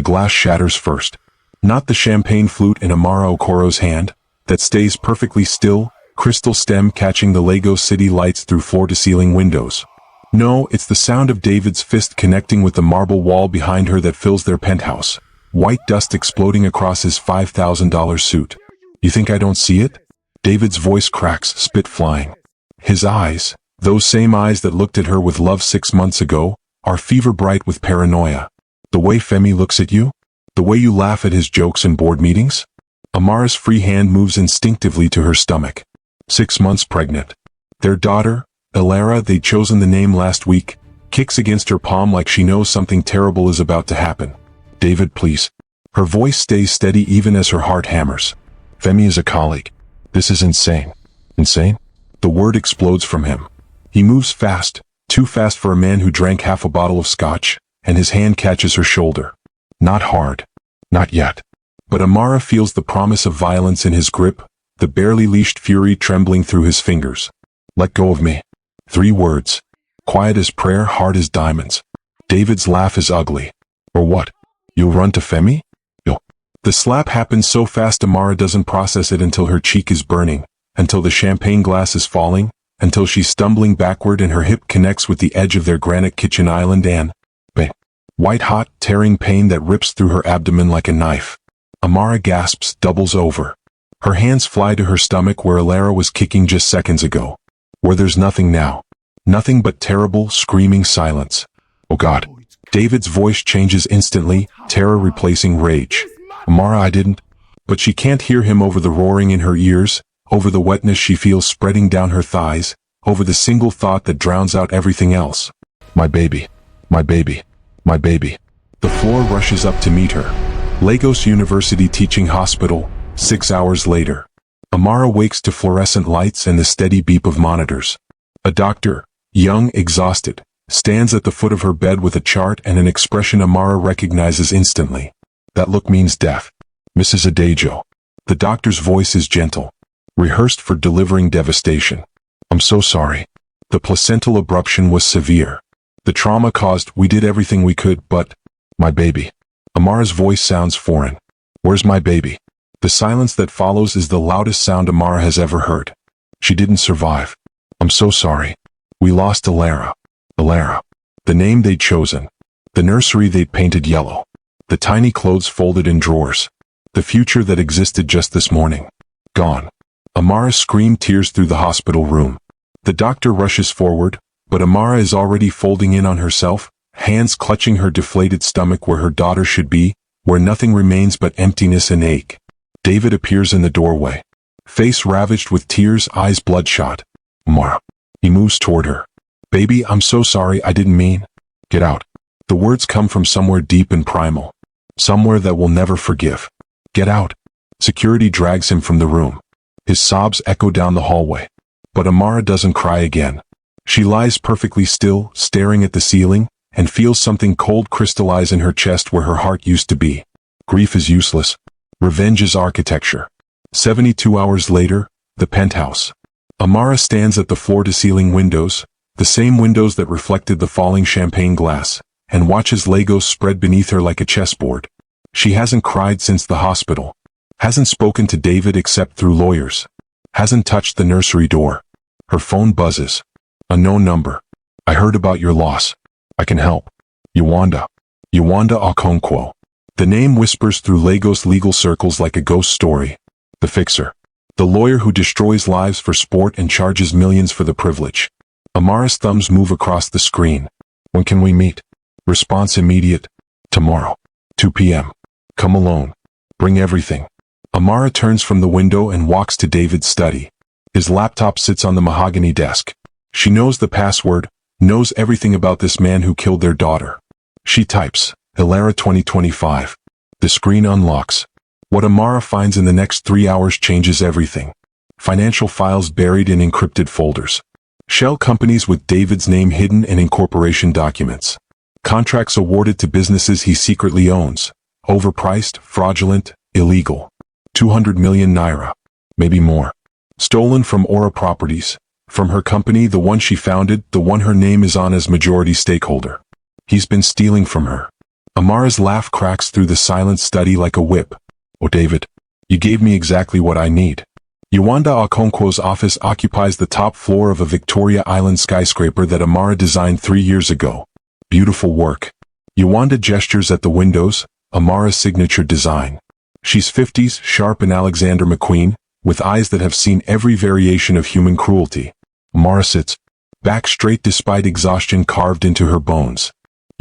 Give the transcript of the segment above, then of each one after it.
glass shatters first. Not the champagne flute in Amara Okoro's hand, that stays perfectly still, crystal stem catching the Lego city lights through floor-to-ceiling windows. No, it's the sound of David's fist connecting with the marble wall behind her that fills their penthouse. White dust exploding across his $5,000 suit. You think I don't see it? David's voice cracks, spit flying. His eyes, those same eyes that looked at her with love 6 months ago, are fever bright with paranoia. The way Femi looks at you? The way you laugh at his jokes in board meetings? Amara's free hand moves instinctively to her stomach. 6 months pregnant. Their daughter, Elara, they'd chosen the name last week, kicks against her palm like she knows something terrible is about to happen. David, please. Her voice stays steady even as her heart hammers. Femi is a colleague. This is insane. Insane? The word explodes from him. He moves fast, too fast for a man who drank half a bottle of scotch, and his hand catches her shoulder. Not hard. Not yet. But Amara feels the promise of violence in his grip, the barely leashed fury trembling through his fingers. Let go of me. 3 words. Quiet as prayer, hard as diamonds. David's laugh is ugly. Or what? You'll run to Femi? You'll. The slap happens so fast Amara doesn't process it until her cheek is burning, until the champagne glass is falling, until she's stumbling backward and her hip connects with the edge of their granite kitchen island and, bang, white-hot, tearing pain that rips through her abdomen like a knife. Amara gasps, doubles over. Her hands fly to her stomach where Elara was kicking just seconds ago. Where there's nothing now. Nothing but terrible, screaming silence. Oh God. David's voice changes instantly, terror replacing rage. Amara, I didn't. But she can't hear him over the roaring in her ears, over the wetness she feels spreading down her thighs, over the single thought that drowns out everything else. My baby. My baby. My baby. The floor rushes up to meet her. Lagos University Teaching Hospital, 6 hours later. Amara wakes to fluorescent lights and the steady beep of monitors. A doctor, young, exhausted, stands at the foot of her bed with a chart and an expression Amara recognizes instantly. That look means death. Mrs. Adejo. The doctor's voice is gentle, rehearsed for delivering devastation. I'm so sorry. The placental abruption was severe. The trauma caused, we did everything we could, but... My baby. Amara's voice sounds foreign. Where's my baby? The silence that follows is the loudest sound Amara has ever heard. She didn't survive. I'm so sorry. We lost Elara. Elara. The name they'd chosen. The nursery they'd painted yellow. The tiny clothes folded in drawers. The future that existed just this morning. Gone. Amara screamed tears through the hospital room. The doctor rushes forward, but Amara is already folding in on herself, hands clutching her deflated stomach where her daughter should be, where nothing remains but emptiness and ache. David appears in the doorway. Face ravaged with tears, eyes bloodshot. Amara. He moves toward her. Baby, I'm so sorry, I didn't mean. Get out. The words come from somewhere deep and primal. Somewhere that will never forgive. Get out. Security drags him from the room. His sobs echo down the hallway. But Amara doesn't cry again. She lies perfectly still, staring at the ceiling, and feels something cold crystallize in her chest where her heart used to be. Grief is useless. Revenge is architecture. 72 hours later, the penthouse. Amara stands at the floor-to-ceiling windows, the same windows that reflected the falling champagne glass, and watches Legos spread beneath her like a chessboard. She hasn't cried since the hospital. Hasn't spoken to David except through lawyers. Hasn't touched the nursery door. Her phone buzzes. A known number. I heard about your loss. I can help. Yawanda. Yawanda Okonkwo. The name whispers through Lagos legal circles like a ghost story. The fixer. The lawyer who destroys lives for sport and charges millions for the privilege. Amara's thumbs move across the screen. When can we meet? Response immediate. Tomorrow. 2 p.m. Come alone. Bring everything. Amara turns from the window and walks to David's study. His laptop sits on the mahogany desk. She knows the password, knows everything about this man who killed their daughter. She types, Elara 2025. The screen unlocks. What Amara finds in the next 3 hours changes everything. Financial files buried in encrypted folders. Shell companies with David's name hidden in incorporation documents. Contracts awarded to businesses he secretly owns. Overpriced, fraudulent, illegal. 200 million naira. Maybe more. Stolen from Aura Properties. From her company, the one she founded, the one her name is on as majority stakeholder. He's been stealing from her. Amara's laugh cracks through the silent study like a whip. Oh, David, you gave me exactly what I need. Yewanda Okonkwo's office occupies the top floor of a Victoria Island skyscraper that Amara designed 3 years ago. Beautiful work. Yewanda gestures at the windows, Amara's signature design. She's 50s, sharp and Alexander McQueen, with eyes that have seen every variation of human cruelty. Amara sits back straight despite exhaustion carved into her bones.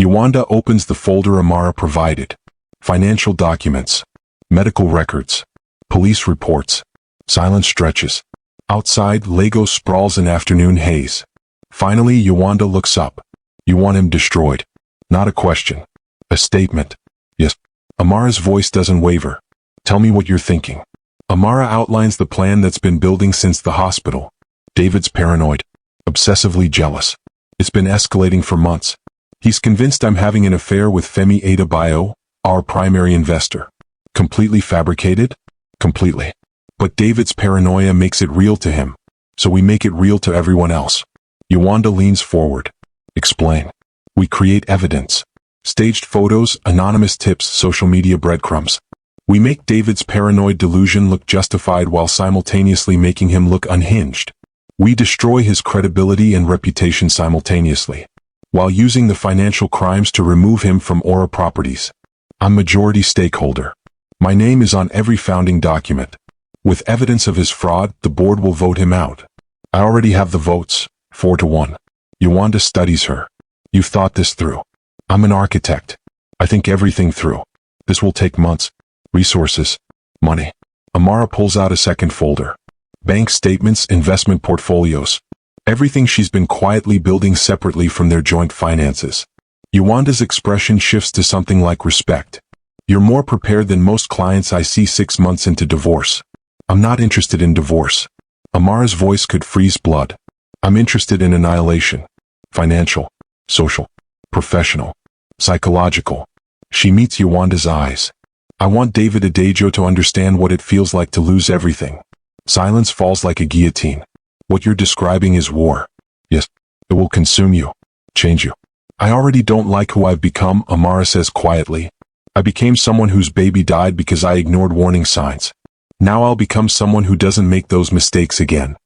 Yewanda opens the folder Amara provided. Financial documents, medical records, police reports. Silence stretches. Outside, Lagos sprawls in afternoon haze. Finally, Yewanda looks up. You want him destroyed. Not a question. A statement. Yes. Amara's voice doesn't waver. Tell me what you're thinking. Amara outlines the plan that's been building since the hospital. David's paranoid. Obsessively jealous. It's been escalating for months. He's convinced I'm having an affair with Femi Adebayo, our primary investor. Completely fabricated? Completely. But David's paranoia makes it real to him, so we make it real to everyone else. Yewanda leans forward. Explain. We create evidence. Staged photos, anonymous tips, social media breadcrumbs. We make David's paranoid delusion look justified while simultaneously making him look unhinged. We destroy his credibility and reputation simultaneously, while using the financial crimes to remove him from Aura Properties. I'm majority stakeholder. My name is on every founding document. With evidence of his fraud, the board will vote him out. I already have the votes, 4-1. Yewanda studies her. You've thought this through. I'm an architect. I think everything through. This will take months. Resources. Money. Amara pulls out a second folder. Bank statements, investment portfolios. Everything she's been quietly building separately from their joint finances. Yewanda's expression shifts to something like respect. You're more prepared than most clients I see 6 months into divorce. I'm not interested in divorce. Amara's voice could freeze blood. I'm interested in annihilation. Financial, social, professional, psychological. She meets Yewanda's eyes. I want David Adejo to understand what it feels like to lose everything. Silence falls like a guillotine. What you're describing is war. Yes, it will consume you, change you. I already don't like who I've become, Amara says quietly. I became someone whose baby died because I ignored warning signs. Now I'll become someone who doesn't make those mistakes again.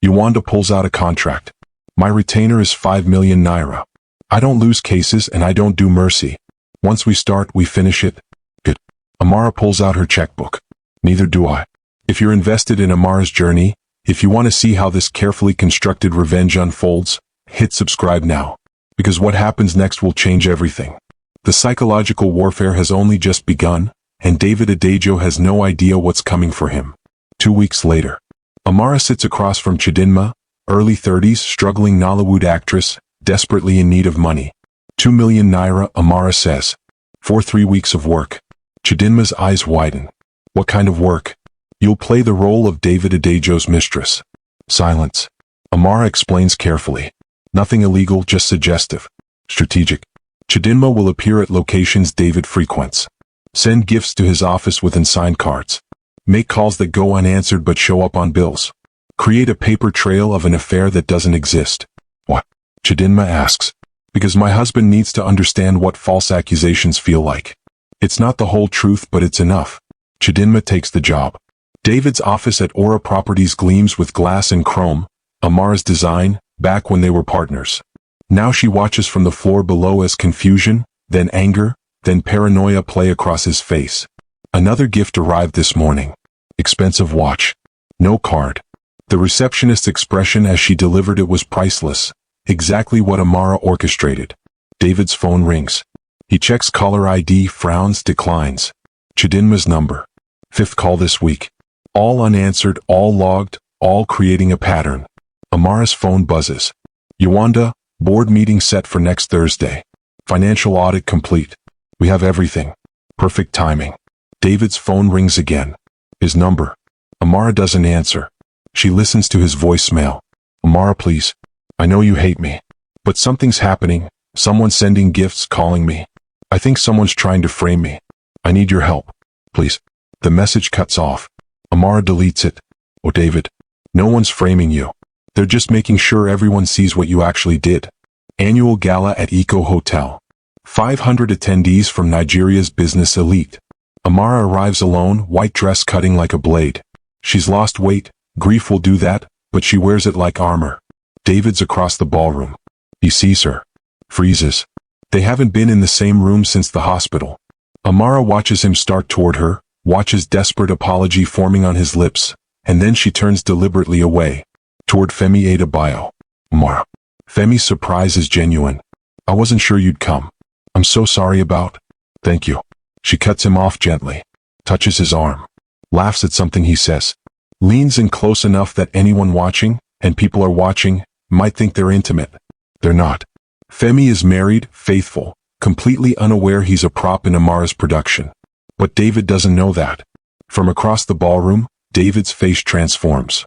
Yewanda pulls out a contract. My retainer is 5 million naira. I don't lose cases and I don't do mercy. Once we start, we finish it. Good. Amara pulls out her checkbook. Neither do I. If you're invested in Amara's journey, if you want to see how this carefully constructed revenge unfolds, hit subscribe now. Because what happens next will change everything. The psychological warfare has only just begun, and David Adejo has no idea what's coming for him. 2 weeks later, Amara sits across from Chidinma, early 30s, struggling Nollywood actress, desperately in need of money. 2 million naira, Amara says. For 3 weeks of work. Chidinma's eyes widen. What kind of work? You'll play the role of David Adejo's mistress. Silence. Amara explains carefully. Nothing illegal, just suggestive. Strategic. Chidinma will appear at locations David frequents. Send gifts to his office with unsigned cards. Make calls that go unanswered but show up on bills. Create a paper trail of an affair that doesn't exist. What? Chidinma asks. Because my husband needs to understand what false accusations feel like. It's not the whole truth, but it's enough. Chidinma takes the job. David's office at Aura Properties gleams with glass and chrome, Amara's design, back when they were partners. Now she watches from the floor below as confusion, then anger, then paranoia play across his face. Another gift arrived this morning. Expensive watch. No card. The receptionist's expression as she delivered it was priceless. Exactly what Amara orchestrated. David's phone rings. He checks caller ID, frowns, declines. Chidinma's number. 5th call this week. All unanswered, all logged, all creating a pattern. Amara's phone buzzes. Yewanda, board meeting set for next Thursday. Financial audit complete. We have everything. Perfect timing. David's phone rings again. His number. Amara doesn't answer. She listens to his voicemail. Amara, please. I know you hate me. But something's happening. Someone's sending gifts, calling me. I think someone's trying to frame me. I need your help. Please. The message cuts off. Amara deletes it. Oh, David. No one's framing you. They're just making sure everyone sees what you actually did. Annual gala at Eco Hotel. 500 attendees from Nigeria's business elite. Amara arrives alone, white dress cutting like a blade. She's lost weight, grief will do that, but she wears it like armor. David's across the ballroom. He sees her. Freezes. They haven't been in the same room since the hospital. Amara watches him start toward her, watches desperate apology forming on his lips, and then she turns deliberately away, toward Femi Adebayo. Amara. Femi's surprise is genuine. I wasn't sure you'd come. I'm so sorry about. Thank you. She cuts him off gently, touches his arm, laughs at something he says, leans in close enough that anyone watching, and people are watching, might think they're intimate. They're not. Femi is married, faithful, completely unaware he's a prop in Amara's production. But David doesn't know that. From across the ballroom, David's face transforms.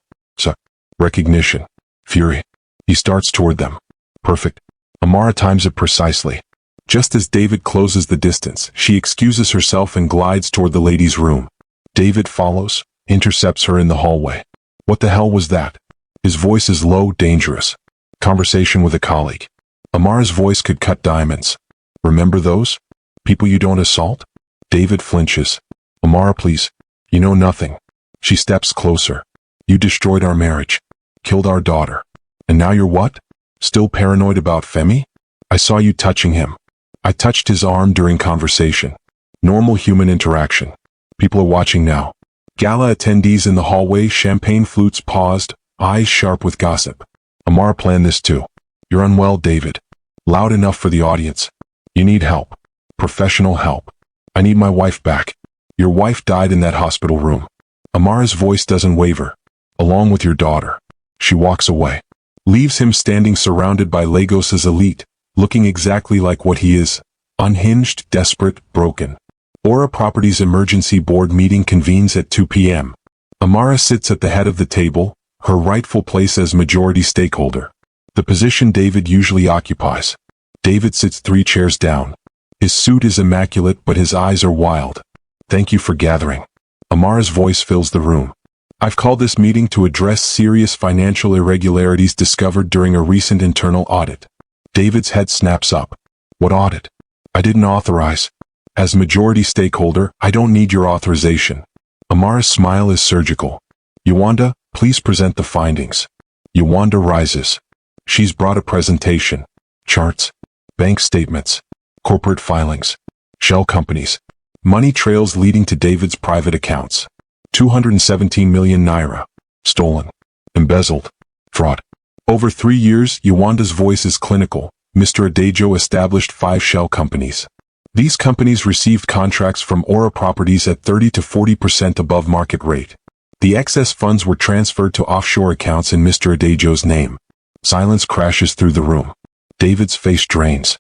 Recognition. Fury. He starts toward them. Perfect. Amara times it precisely. Just as David closes the distance, she excuses herself and glides toward the ladies' room. David follows, intercepts her in the hallway. What the hell was that? His voice is low, dangerous. Conversation with a colleague. Amara's voice could cut diamonds. Remember those? People you don't assault? David flinches. Amara, please. You know nothing. She steps closer. You destroyed our marriage. Killed our daughter. And now you're what? Still paranoid about Femi? I saw you touching him. I touched his arm during conversation. Normal human interaction. People are watching now. Gala attendees in the hallway, champagne flutes paused, eyes sharp with gossip. Amara planned this too. You're unwell, David. Loud enough for the audience. You need help. Professional help. I need my wife back. Your wife died in that hospital room. Amara's voice doesn't waver. Along with your daughter. She walks away. Leaves him standing surrounded by Lagos's elite, looking exactly like what he is. Unhinged, desperate, broken. Aura Properties emergency board meeting convenes at 2 p.m. Amara sits at the head of the table, her rightful place as majority stakeholder. The position David usually occupies. David sits 3 chairs down. His suit is immaculate but his eyes are wild. Thank you for gathering. Amara's voice fills the room. I've called this meeting to address serious financial irregularities discovered during a recent internal audit. David's head snaps up. What audit? I didn't authorize. As majority stakeholder, I don't need your authorization. Amara's smile is surgical. Yawanda, please present the findings. Yawanda rises. She's brought a presentation. Charts. Bank statements. Corporate filings. Shell companies. Money trails leading to David's private accounts. 217 million naira. Stolen. Embezzled. Fraud. Over 3 years, Yawanda's voice is clinical. Mr. Adejo established 5 shell companies. These companies received contracts from Aura Properties at 30 to 40% above market rate. The excess funds were transferred to offshore accounts in Mr. Adejo's name. Silence crashes through the room. David's face drains.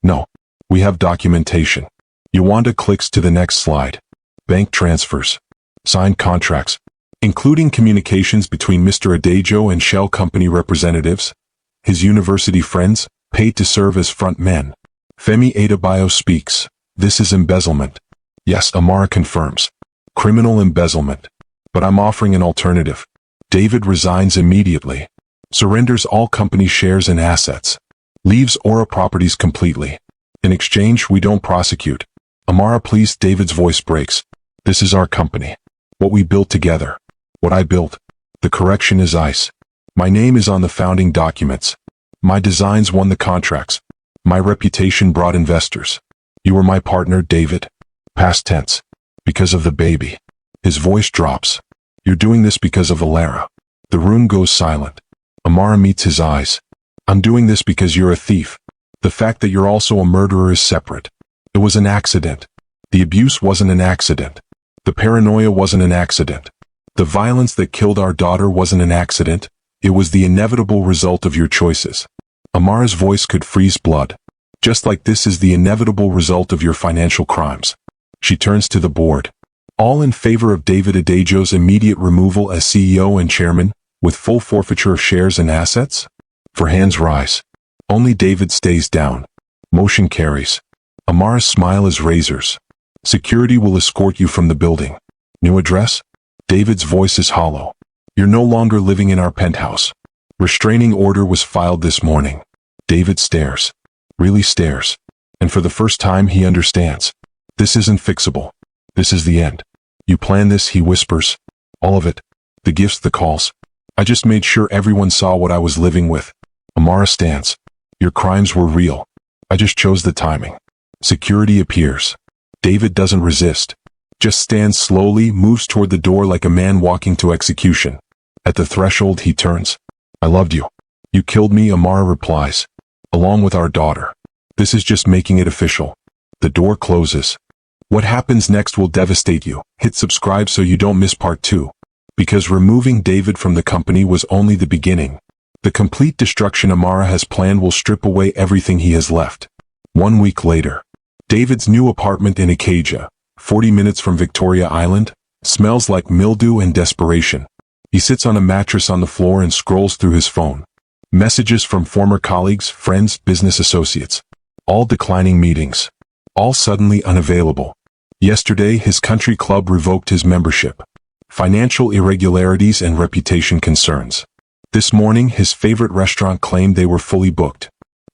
No. We have documentation. Yawanda clicks to the next slide. Bank transfers. Signed contracts. Including communications between Mr. Adejo and shell company representatives, his university friends, paid to serve as front men. Femi Adebayo speaks. This is embezzlement. Yes, Amara confirms. Criminal embezzlement. But I'm offering an alternative. David resigns immediately. Surrenders all company shares and assets. Leaves Aura Properties completely. In exchange, we don't prosecute. Amara, please. David's voice breaks. This is our company. What we built together. What I built. The correction is ice. My name is on the founding documents. My designs won the contracts. My reputation brought investors. You were my partner, David. Past tense. Because of the baby. His voice drops. You're doing this because of Elara. The room goes silent. Amara meets his eyes. I'm doing this because you're a thief. The fact that you're also a murderer is separate. It was an accident. The abuse wasn't an accident. The paranoia wasn't an accident. The violence that killed our daughter wasn't an accident. It was the inevitable result of your choices. Amara's voice could freeze blood. Just like this is the inevitable result of your financial crimes. She turns to the board. All in favor of David Adejo's immediate removal as CEO and chairman, with full forfeiture of shares and assets? For hands rise. Only David stays down. Motion carries. Amara's smile is razors. Security will escort you from the building. New address? David's voice is hollow. You're no longer living in our penthouse. Restraining order was filed this morning. David stares. Really stares. And for the first time he understands. This isn't fixable. This is the end. You planned this, he whispers. All of it. The gifts, the calls. I just made sure everyone saw what I was living with. Amara stands. Your crimes were real. I just chose the timing. Security appears. David doesn't resist. Just stands slowly, moves toward the door like a man walking to execution. At the threshold he turns. I loved you. You killed me, Amara replies. Along with our daughter. This is just making it official. The door closes. What happens next will devastate you. Hit subscribe so you don't miss part 2. Because removing David from the company was only the beginning. The complete destruction Amara has planned will strip away everything he has left. 1 week later. David's new apartment in Ikeja, 40 minutes from Victoria Island, smells like mildew and desperation. He sits on a mattress on the floor and scrolls through his phone. Messages from former colleagues, friends, business associates. All declining meetings. All suddenly unavailable. Yesterday his country club revoked his membership. Financial irregularities and reputation concerns. This morning his favorite restaurant claimed they were fully booked.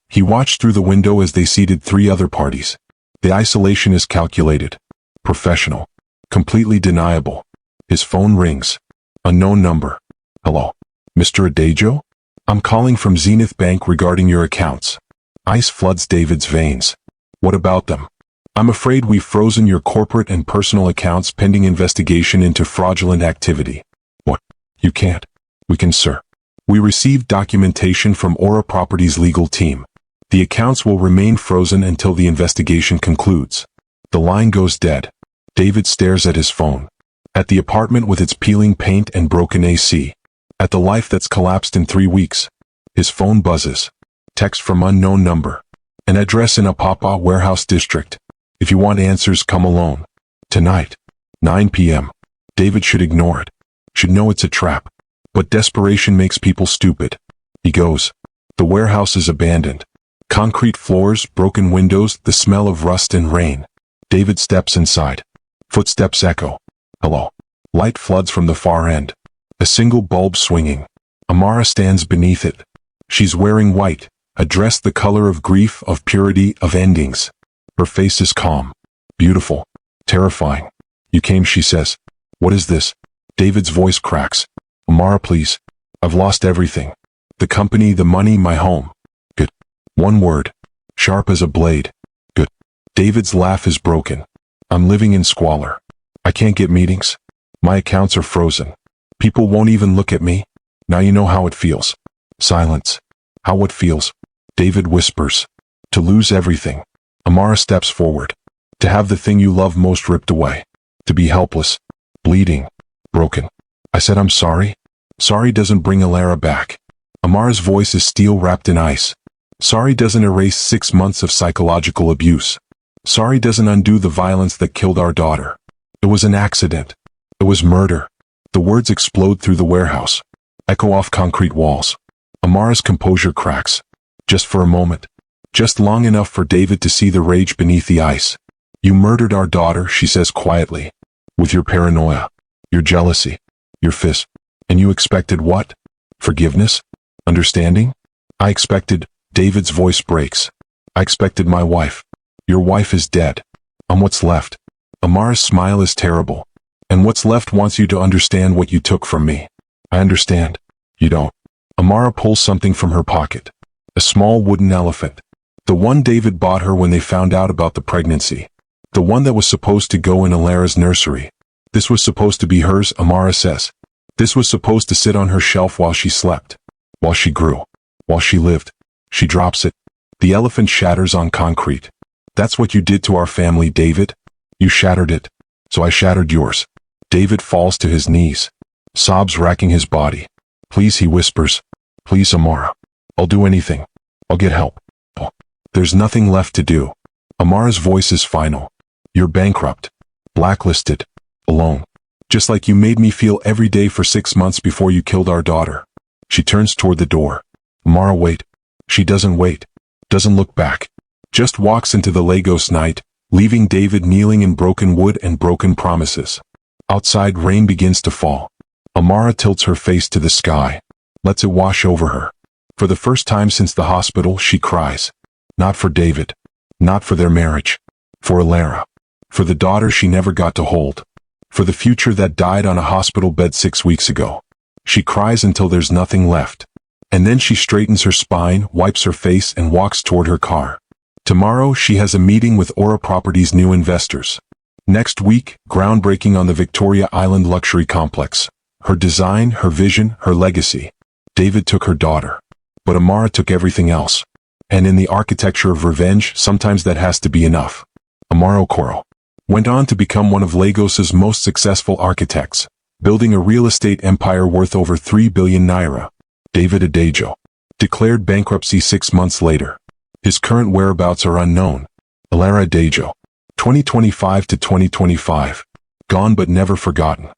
He watched through the window as they seated 3 other parties. The isolation is calculated. Professional. Completely deniable. His phone rings. Unknown number. Hello. Mr. Adejo? I'm calling from Zenith Bank regarding your accounts. Ice floods David's veins. What about them? I'm afraid we've frozen your corporate and personal accounts pending investigation into fraudulent activity. What? You can't. We can, sir. We received documentation from Aura Properties' legal team. The accounts will remain frozen until the investigation concludes. The line goes dead. David stares at his phone. At the apartment with its peeling paint and broken AC. At the life that's collapsed in 3 weeks. His phone buzzes. Text from unknown number. An address in Apapa Warehouse District. If you want answers, come alone. Tonight. 9 p.m. David should ignore it. Should know it's a trap. But desperation makes people stupid. He goes. The warehouse is abandoned. Concrete floors, broken windows, the smell of rust and rain. David steps inside. Footsteps echo. Hello. Light floods from the far end. A single bulb swinging. Amara stands beneath it. She's wearing white, a dress the color of grief, of purity, of endings. Her face is calm. Beautiful. Terrifying. You came, she says. What is this? David's voice cracks. Amara, please. I've lost everything. The company, the money, my home. Good. One word. Sharp as a blade. Good. David's laugh is broken. I'm living in squalor. I can't get meetings. My accounts are frozen. People won't even look at me. Now you know how it feels. Silence. How it feels. David whispers. To lose everything. Amara steps forward. To have the thing you love most ripped away. To be helpless. Bleeding. Broken. I said I'm sorry. Sorry doesn't bring Elara back. Amara's voice is steel wrapped in ice. Sorry doesn't erase 6 months of psychological abuse. Sorry doesn't undo the violence that killed our daughter. It was an accident. It was murder. The words explode through the warehouse. Echo off concrete walls. Amara's composure cracks. Just for a moment. Just long enough for David to see the rage beneath the ice. You murdered our daughter, she says quietly. With your paranoia. Your jealousy. Your fist. And you expected what? Forgiveness? Understanding? I expected. David's voice breaks. I expected my wife. Your wife is dead. I'm what's left. Amara's smile is terrible. And what's left wants you to understand what you took from me. I understand. You don't. Amara pulls something from her pocket. A small wooden elephant. The one David bought her when they found out about the pregnancy. The one that was supposed to go in Elara's nursery. This was supposed to be hers, Amara says. This was supposed to sit on her shelf while she slept. While she grew. While she lived. She drops it. The elephant shatters on concrete. That's what you did to our family, David. You shattered it. So I shattered yours. David falls to his knees. Sobs racking his body. Please, he whispers. Please, Amara. I'll do anything. I'll get help. Oh, there's nothing left to do. Amara's voice is final. You're bankrupt. Blacklisted. Alone. Just like you made me feel every day for 6 months before you killed our daughter. She turns toward the door. Amara, wait. She doesn't wait. Doesn't look back. Just walks into the Lagos night, leaving David kneeling in broken wood and broken promises. Outside, rain begins to fall. Amara tilts her face to the sky. Lets it wash over her. For the first time since the hospital, she cries. Not for David. Not for their marriage. For Elara. For the daughter she never got to hold. For the future that died on a hospital bed 6 weeks ago. She cries until there's nothing left. And then she straightens her spine, wipes her face, and walks toward her car. Tomorrow she has a meeting with Aura Properties' new investors. Next week, groundbreaking on the Victoria Island luxury complex. Her design, her vision, her legacy. David took her daughter. But Amara took everything else. And in the architecture of revenge, sometimes that has to be enough. Amara Okoro went on to become one of Lagos's most successful architects, building a real estate empire worth over 3 billion naira. David Adejo declared bankruptcy 6 months later. His current whereabouts are unknown. Elara Adejo, 2025 to 2025. Gone but never forgotten.